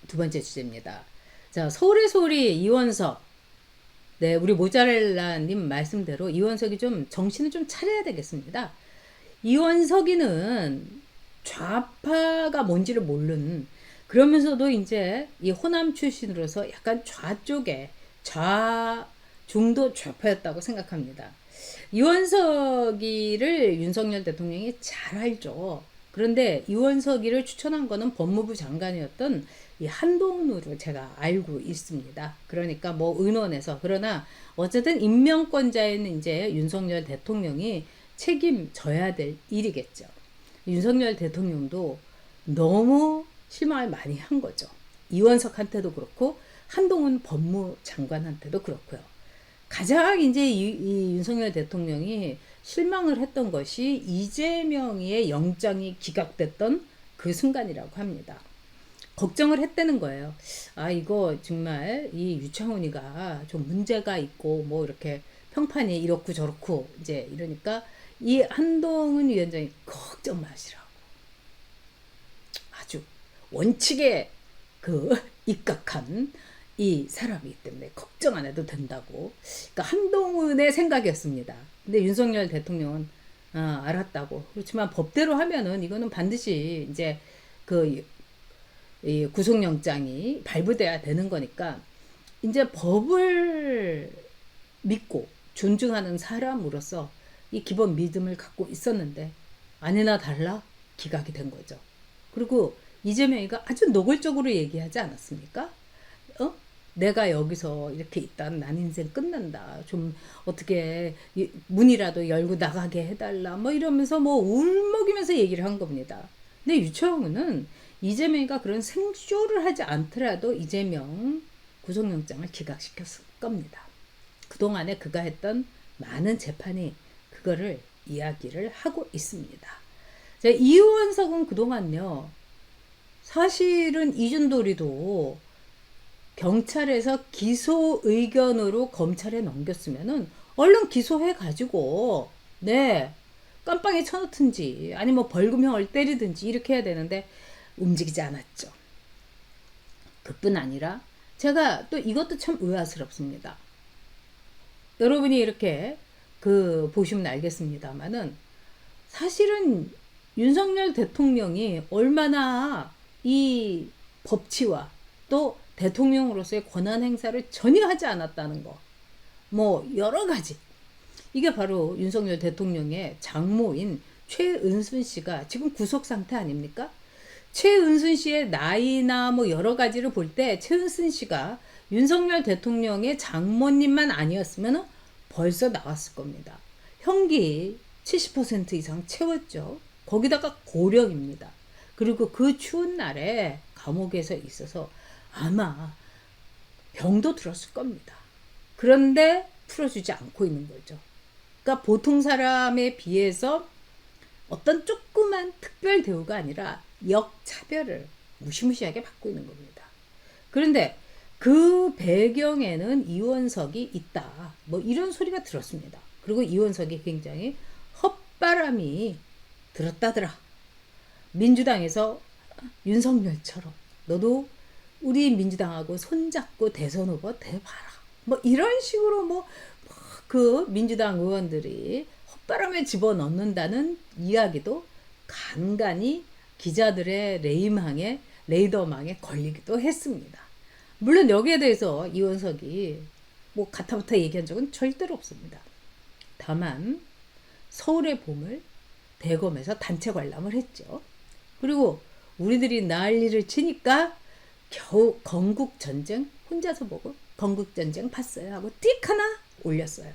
두 번째 주제입니다. 자, 서울의 소리 이원석. 네, 우리 모자렐라님 말씀대로 이원석이 좀 정신을 좀 차려야 되겠습니다. 이원석이는 좌파가 뭔지를 모르는, 그러면서도 이제 이 호남 출신으로서 약간 좌쪽에 좌중도 좌파였다고 생각합니다. 이원석이를 윤석열 대통령이 잘 알죠. 그런데 이원석이를 추천한 거는 법무부 장관이었던 이 한동훈으로 제가 알고 있습니다. 그러니까 뭐 의논해서, 그러나 어쨌든 임명권자인 이제 윤석열 대통령이 책임져야 될 일이겠죠. 윤석열 대통령도 너무 실망을 많이 한 거죠. 이원석한테도 그렇고 한동훈 법무장관한테도 그렇고요. 가장 이제 이 윤석열 대통령이 실망을 했던 것이 이재명의 영장이 기각됐던 그 순간이라고 합니다. 걱정을 했다는 거예요. 아, 이거 정말 이 유창훈이가 좀 문제가 있고 뭐 이렇게 평판이 이렇고 저렇고 이제 이러니까 이 한동훈 위원장이 걱정 마시라고 아주 원칙에 그 입각한 이 사람이기 때문에 걱정 안 해도 된다고. 그러니까 한동훈의 생각이었습니다. 근데 윤석열 대통령은 알았다고. 그렇지만 법대로 하면은 이거는 반드시 이제 그 이 구속영장이 발부돼야 되는 거니까 이제 법을 믿고 존중하는 사람으로서 이 기본 믿음을 갖고 있었는데 아니나 달라 기각이 된 거죠. 그리고 이재명이가 아주 노골적으로 얘기하지 않았습니까? 내가 여기서 이렇게 있다 난 인생 끝난다. 좀 어떻게 문이라도 열고 나가게 해달라. 뭐 이러면서 뭐 울먹이면서 얘기를 한 겁니다. 근데 유채영은 이재명이가 그런 생쇼를 하지 않더라도 이재명 구속영장을 기각시켰을 겁니다. 그동안에 그가 했던 많은 재판이 그거를 이야기를 하고 있습니다. 자, 이원석은 그동안요, 사실은 이준돌이도 경찰에서 기소 의견으로 검찰에 넘겼으면은 얼른 기소해 가지고 네 깜빵에 쳐넣든지 아니면 뭐 벌금형을 때리든지 이렇게 해야 되는데 움직이지 않았죠. 그뿐 아니라 제가 또 이것도 참 의아스럽습니다. 여러분이 이렇게 그 보시면 알겠습니다만은 사실은 윤석열 대통령이 얼마나 이 법치와 또 대통령으로서의 권한 행사를 전혀 하지 않았다는 거, 뭐 여러 가지, 이게 바로 윤석열 대통령의 장모인 최은순 씨가 지금 구속 상태 아닙니까? 최은순 씨의 나이나 뭐 여러 가지를 볼 때 최은순 씨가 윤석열 대통령의 장모님만 아니었으면 벌써 나왔을 겁니다. 형기 70% 이상 채웠죠. 거기다가 고령입니다. 그리고 그 추운 날에 감옥에서 있어서 아마 병도 들었을 겁니다. 그런데 풀어주지 않고 있는 거죠. 그러니까 보통 사람에 비해서 어떤 조그만 특별 대우가 아니라 역차별을 무시무시하게 받고 있는 겁니다. 그런데 그 배경에는 이원석이 있다. 뭐 이런 소리가 들었습니다. 그리고 이원석이 굉장히 헛바람이 들었다더라. 민주당에서 윤석열처럼 너도 우리 민주당하고 손잡고 대선 후보 돼봐라. 뭐 이런 식으로 뭐 그 민주당 의원들이 헛바람에 집어넣는다는 이야기도 간간히 기자들의 레이더망에 걸리기도 했습니다. 물론 여기에 대해서 이원석이 뭐 가타부타 얘기한 적은 절대로 없습니다. 다만 서울의 봄을 대검에서 단체 관람을 했죠. 그리고 우리들이 난리를 치니까 겨우 건국전쟁 혼자서 보고 건국전쟁 봤어요 하고 띡 하나 올렸어요.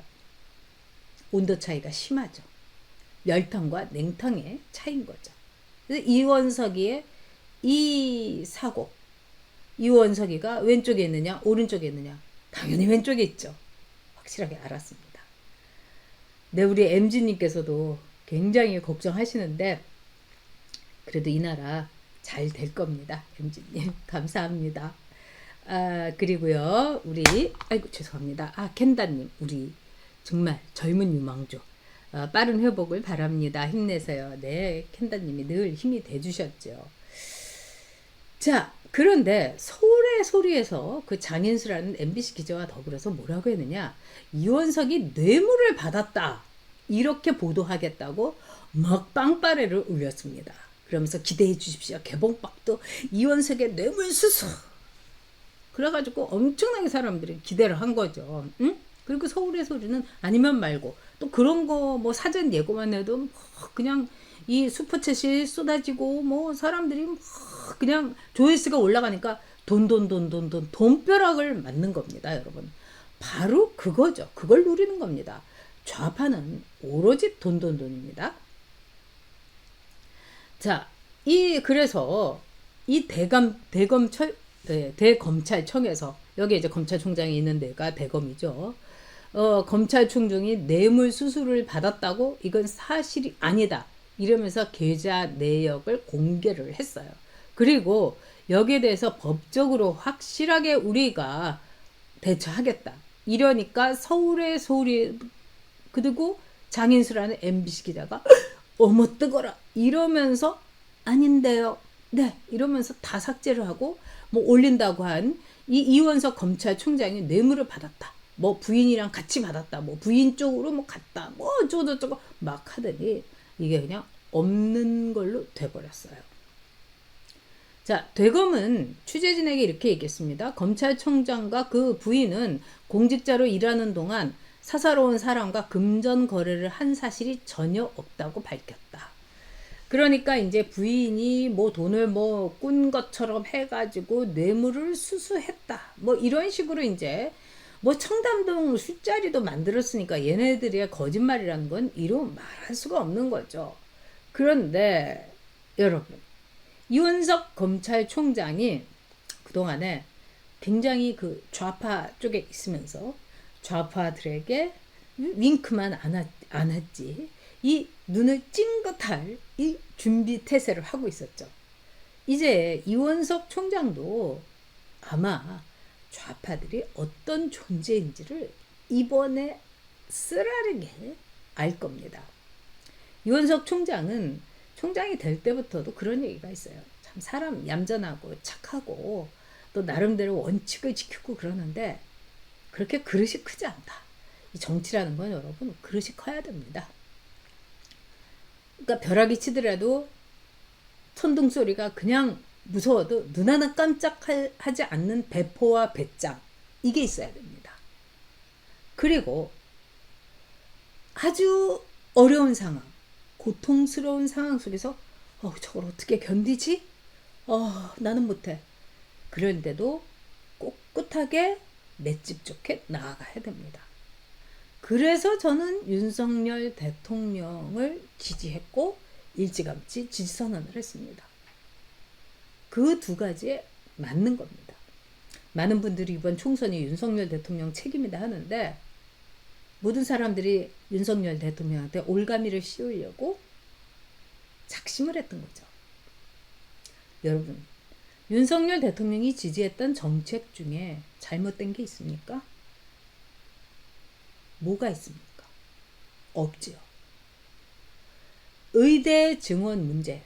온도 차이가 심하죠. 멸탕과 냉탕의 차이인 거죠. 그래서 이원석이의 이 사고, 이원석이가 왼쪽에 있느냐 오른쪽에 있느냐, 당연히 왼쪽에 있죠. 확실하게 알았습니다. 네, 우리 MG님께서도 굉장히 걱정하시는데 그래도 이 나라 잘 될 겁니다. MG님 감사합니다. 그리고요 우리 아이고 죄송합니다. 켄다님, 우리 정말 젊은 유망주 빠른 회복을 바랍니다. 힘내세요. 네, 켄다님이 늘 힘이 돼주셨죠. 자, 그런데 서울의 소리에서 그 장인수라는 MBC 기자와 더불어서 뭐라고 했느냐, 이원석이 뇌물을 받았다 이렇게 보도하겠다고 막 빵빠레를 울렸습니다. 그러면서 기대해 주십시오, 개봉박도 이원석의 뇌물 수수. 그래가지고 엄청나게 사람들이 기대를 한 거죠. 응? 그리고 서울의 소리는 아니면 말고 또 그런 거 뭐 사전 예고만 해도 뭐 그냥 이 슈퍼챗이 쏟아지고 뭐 사람들이 뭐 그냥 조회수가 올라가니까 돈벼락을 맞는 겁니다, 여러분. 바로 그거죠. 그걸 노리는 겁니다. 좌파는 오로지 돈입니다. 자, 그래서 이 대검찰청에서, 여기 이제 검찰총장이 있는 데가 대검이죠. 검찰총장이 뇌물 수수를 받았다고 이건 사실이 아니다 이러면서 계좌 내역을 공개를 했어요. 그리고 여기에 대해서 법적으로 확실하게 우리가 대처하겠다. 이러니까 서울의 소리, 그리고 장인수라는 MBC 기자가 어머 뜨거라 이러면서 아닌데요. 네, 이러면서 다 삭제를 하고 뭐 올린다고 한 이 이원석 검찰총장이 뇌물을 받았다. 뭐 부인이랑 같이 받았다. 뭐 부인 쪽으로 뭐 갔다. 뭐 어쩌고저쩌고 막 하더니 이게 그냥 없는 걸로 돼버렸어요. 자, 대검은 취재진에게 이렇게 얘기했습니다. 검찰총장과 그 부인은 공직자로 일하는 동안 사사로운 사람과 금전 거래를 한 사실이 전혀 없다고 밝혔다. 그러니까 이제 부인이 뭐 돈을 뭐 꾼 것처럼 해가지고 뇌물을 수수했다. 뭐 이런 식으로 이제 뭐 청담동 술자리도 만들었으니까 얘네들의 거짓말이라는 건 이루 말할 수가 없는 거죠. 그런데 여러분, 이원석 검찰총장이 그동안에 굉장히 그 좌파 쪽에 있으면서 좌파들에게 윙크만 안 했지, 이 눈을 찡긋할 이 준비 태세를 하고 있었죠. 이제 이원석 총장도 아마 좌파들이 어떤 존재인지를 이번에 쓰라리게 알 겁니다. 이원석 총장은 총장이 될 때부터도 그런 얘기가 있어요. 참 사람 얌전하고 착하고 또 나름대로 원칙을 지키고 그러는데 그렇게 그릇이 크지 않다. 이 정치라는 건 여러분 그릇이 커야 됩니다. 그러니까 벼락이 치더라도 천둥 소리가 그냥 무서워도 눈 하나 깜짝하지 않는 배포와 배짱, 이게 있어야 됩니다. 그리고 아주 어려운 상황, 고통스러운 상황 속에서 저걸 어떻게 견디지? 나는 못해. 그런데도 꿋꿋하게 맷집 좋게 나아가야 됩니다. 그래서 저는 윤석열 대통령을 지지했고 일찌감치 지지선언을 했습니다. 그 두 가지에 맞는 겁니다. 많은 분들이 이번 총선이 윤석열 대통령 책임이다 하는데 모든 사람들이 윤석열 대통령한테 올가미를 씌우려고 작심을 했던 거죠. 여러분, 윤석열 대통령이 지지했던 정책 중에 잘못된 게 있습니까? 뭐가 있습니까? 없지요. 의대 증원 문제,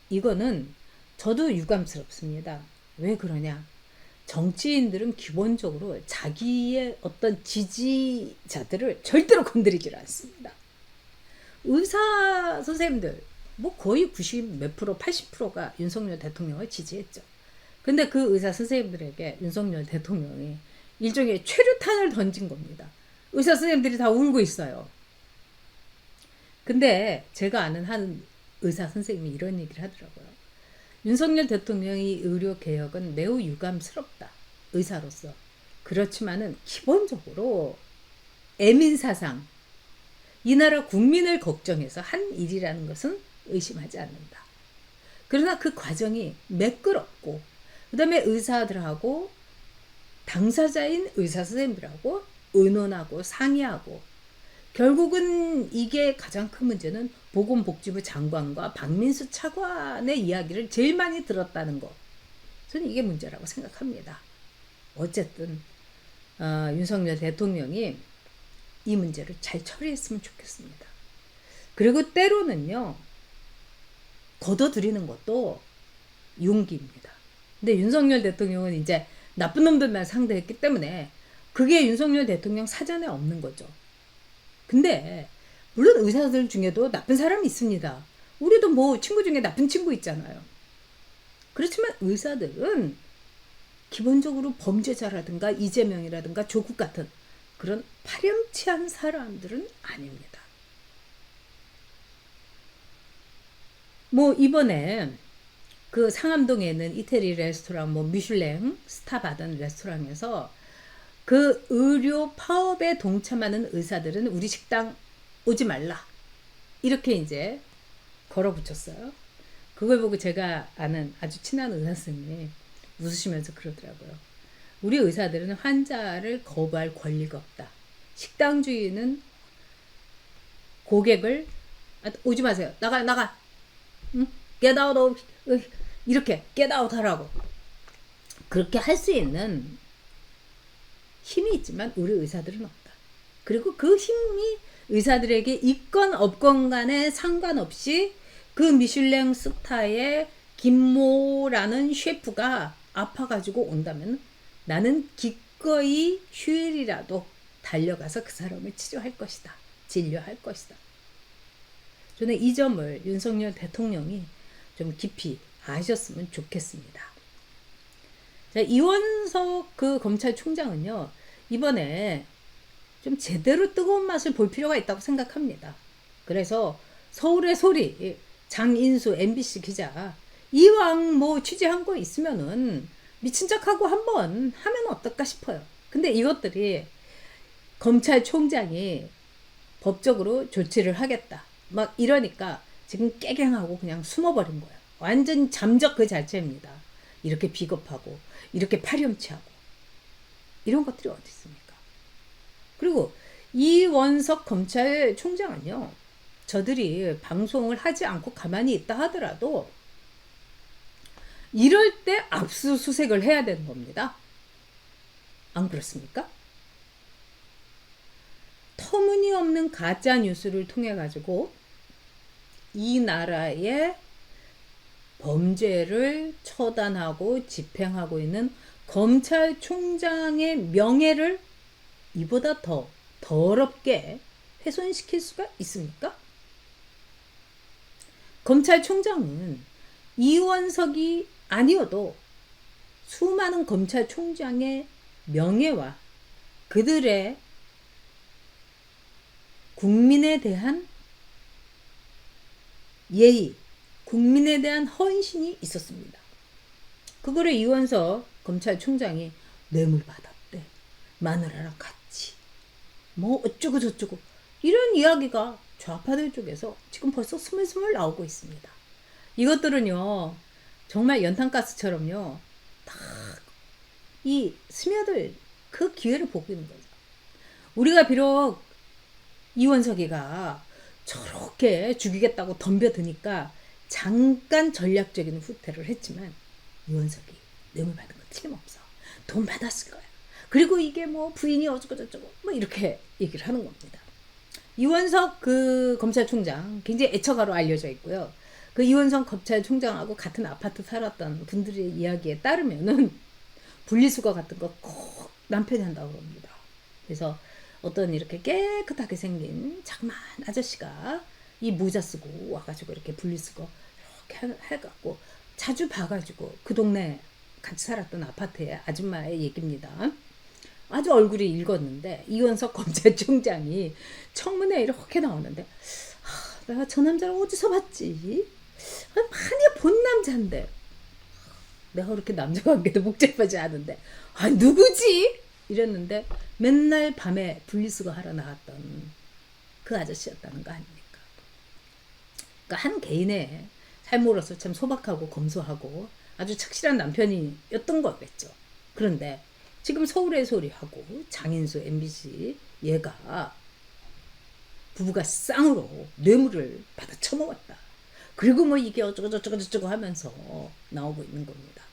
이거는 저도 유감스럽습니다. 왜 그러냐? 정치인들은 기본적으로 자기의 어떤 지지자들을 절대로 건드리질 않습니다. 의사 선생님들 뭐 거의 90 몇 프로, 80%가 윤석열 대통령을 지지했죠. 근데 그 의사 선생님들에게 윤석열 대통령이 일종의 최루탄을 던진 겁니다. 의사 선생님들이 다 울고 있어요. 근데 제가 아는 한 의사 선생님이 이런 얘기를 하더라고요. 윤석열 대통령의 의료개혁은 매우 유감스럽다. 의사로서. 그렇지만은 기본적으로 애민사상, 이 나라 국민을 걱정해서 한 일이라는 것은 의심하지 않는다. 그러나 그 과정이 매끄럽고 그 다음에 의사들하고 당사자인 의사 선생님들하고 의논하고 상의하고, 결국은 이게 가장 큰 문제는 보건복지부 장관과 박민수 차관의 이야기를 제일 많이 들었다는 거. 저는 이게 문제라고 생각합니다. 어쨌든 윤석열 대통령이 이 문제를 잘 처리했으면 좋겠습니다. 그리고 때로는요, 걷어들이는 것도 용기입니다. 근데 윤석열 대통령은 이제 나쁜 놈들만 상대했기 때문에 그게 윤석열 대통령 사전에 없는 거죠. 근데 물론 의사들 중에도 나쁜 사람이 있습니다. 우리도 뭐 친구 중에 나쁜 친구 있잖아요. 그렇지만 의사들은 기본적으로 범죄자라든가 이재명이라든가 조국 같은 그런 파렴치한 사람들은 아닙니다. 뭐 이번에 그 상암동에 있는 이태리 레스토랑 뭐 미슐랭 스타 받은 레스토랑에서 그 의료 파업에 동참하는 의사들은 우리 식당 오지 말라 이렇게 이제 걸어붙였어요. 그걸 보고 제가 아는 아주 친한 의사 선생님이 웃으시면서 그러더라고요. 우리 의사들은 환자를 거부할 권리가 없다. 식당 주인은 고객을 오지 마세요. 나가. 응? Get out of 이렇게 get out 하라고. 그렇게 할 수 있는 힘이 있지만 우리 의사들은 없다. 그리고 그 힘이 의사들에게 있건 없건 간에 상관없이 그 미슐랭 스타의 김모라는 셰프가 아파가지고 온다면 나는 기꺼이 휴일이라도 달려가서 그 사람을 치료할 것이다. 진료할 것이다. 저는 이 점을 윤석열 대통령이 좀 깊이 아셨으면 좋겠습니다. 자, 이원석 그 검찰총장은요, 이번에 좀 제대로 뜨거운 맛을 볼 필요가 있다고 생각합니다. 그래서 서울의 소리, 장인수 MBC 기자, 이왕 뭐 취재한 거 있으면은 미친 척하고 한번 하면 어떨까 싶어요. 근데 이것들이 검찰총장이 법적으로 조치를 하겠다. 막 이러니까 지금 깨갱하고 그냥 숨어버린 거예요. 완전 잠적 그 자체입니다. 이렇게 비겁하고 이렇게 파렴치하고 이런 것들이 어디 있습니까? 그리고 이원석 검찰총장은요. 저들이 방송을 하지 않고 가만히 있다 하더라도 이럴 때 압수수색을 해야 되는 겁니다. 안 그렇습니까? 터무니없는 가짜 뉴스를 통해 가지고 이 나라의 범죄를 처단하고 집행하고 있는 검찰총장의 명예를 이보다 더 더럽게 훼손시킬 수가 있습니까? 검찰총장은 이원석이 아니어도 수많은 검찰총장의 명예와 그들의 국민에 대한 예의, 국민에 대한 헌신이 있었습니다. 그거를 이원석 검찰총장이 뇌물 받았대. 마누라랑 같이. 뭐 어쩌고 저쩌고. 이런 이야기가 좌파들 쪽에서 지금 벌써 스물스물 나오고 있습니다. 이것들은요. 정말 연탄가스처럼요. 딱 이 스며들 그 기회를 보고 있는 거죠. 우리가 비록 이원석이가 저렇게 죽이겠다고 덤벼드니까 잠깐 전략적인 후퇴를 했지만 이원석이 뇌물 받은 거 틀림없어. 돈 받았을 거야. 그리고 이게 뭐 부인이 어쩌고 저쩌고 뭐 이렇게 얘기를 하는 겁니다. 이원석 그 검찰총장 굉장히 애처가로 알려져 있고요. 그 이원석 검찰총장하고 같은 아파트 살았던 분들의 이야기에 따르면은 분리수거 같은 거 꼭 남편이 한다고 합니다. 그래서 어떤 이렇게 깨끗하게 생긴 자그마한 아저씨가 이 모자 쓰고 와가지고 이렇게 분리수거 이렇게 해갖고 자주 봐가지고 그 동네 같이 살았던 아파트의 아줌마의 얘기입니다. 아주 얼굴이 읽었는데 이원석 검찰총장이 청문회에 이렇게 나오는데 내가 저 남자를 어디서 봤지? 많이 본 남자인데 내가 그렇게 남자관계도 복잡하지 않은데 누구지? 이랬는데 맨날 밤에 분리수거 하러 나왔던 그 아저씨였다는 거 아닙니까? 그러니까 한 개인의 삶으로서 참 소박하고 검소하고 아주 착실한 남편이었던 거겠죠. 그런데 지금 서울의 소리하고 장인수 MBC 얘가 부부가 쌍으로 뇌물을 받아 처먹었다. 그리고 뭐 이게 어쩌고 하면서 나오고 있는 겁니다.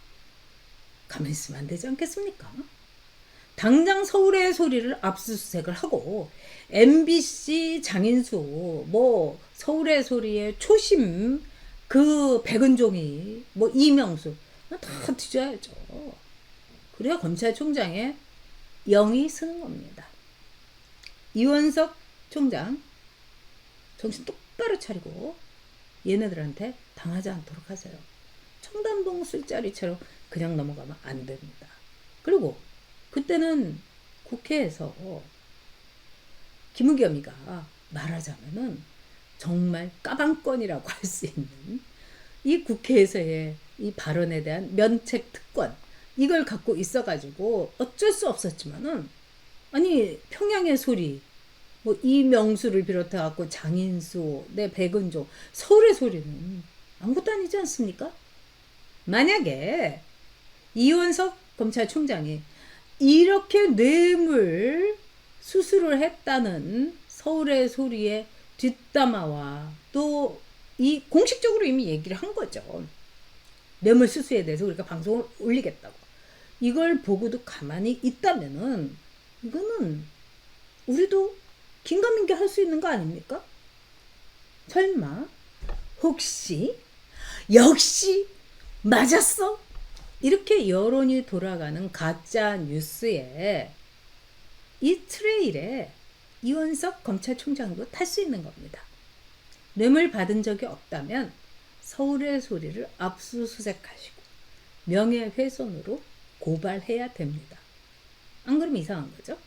가만히 있으면 안 되지 않겠습니까? 당장 서울의 소리를 압수수색을 하고 MBC 장인수 뭐 서울의 소리의 초심 그 백은종이 뭐 이명수 다 뒤져야죠. 그래야 검찰총장에 영이 쓰는 겁니다. 이원석 총장 정신 똑바로 차리고 얘네들한테 당하지 않도록 하세요. 청담동 술자리처럼 그냥 넘어가면 안 됩니다. 그리고 그때는 국회에서 김의겸이가 말하자면은 정말 까방권이라고 할 수 있는 이 국회에서의 이 발언에 대한 면책 특권, 이걸 갖고 있어가지고 어쩔 수 없었지만은, 아니 평양의 소리, 뭐 이명수를 비롯해 갖고 장인수, 내 백은조, 서울의 소리는 아무것도 아니지 않습니까? 만약에 이원석 검찰총장이 이렇게 뇌물 수수를 했다는 서울의 소리의 뒷담화와 또 이 공식적으로 이미 얘기를 한 거죠. 뇌물 수수에 대해서 우리가 방송을 올리겠다고. 이걸 보고도 가만히 있다면은 이거는 우리도 긴가민가 할 수 있는 거 아닙니까? 설마 혹시 역시 맞았어? 이렇게 여론이 돌아가는 가짜 뉴스에 이 트레일에 이원석 검찰총장도 탈 수 있는 겁니다. 뇌물 받은 적이 없다면 서울의 소리를 압수수색하시고 명예훼손으로 고발해야 됩니다. 안 그러면 이상한 거죠?